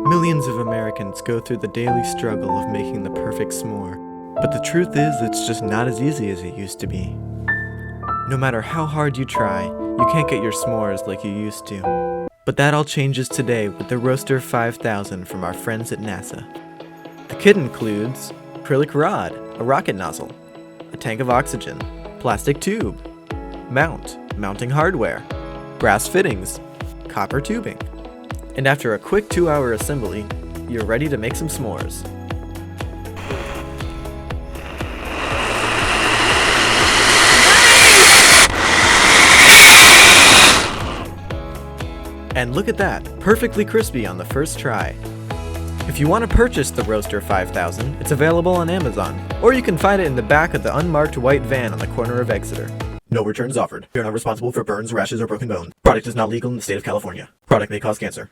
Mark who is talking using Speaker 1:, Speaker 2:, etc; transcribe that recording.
Speaker 1: Millions of Americans go through the daily struggle of making the perfect s'more. But the truth is, it's just not as easy as it used to be. No matter how hard you try, you can't get your s'mores like you used to. But that all changes today with the Roaster5000 from our friends at NASA. The kit includes acrylic rod, a rocket nozzle, a tank of oxygen, plastic tube, mounting hardware, brass fittings, copper tubing. And after a quick 2-hour assembly, you're ready to make some s'mores. And look at that, perfectly crispy on the first try. If you want to purchase the Roaster5000, it's available on Amazon, or you can find it in the back of the unmarked white van on the corner of Exeter.
Speaker 2: No returns offered. We are not responsible for burns, rashes, or broken bones. Product is not legal in the state of California. Product may cause cancer.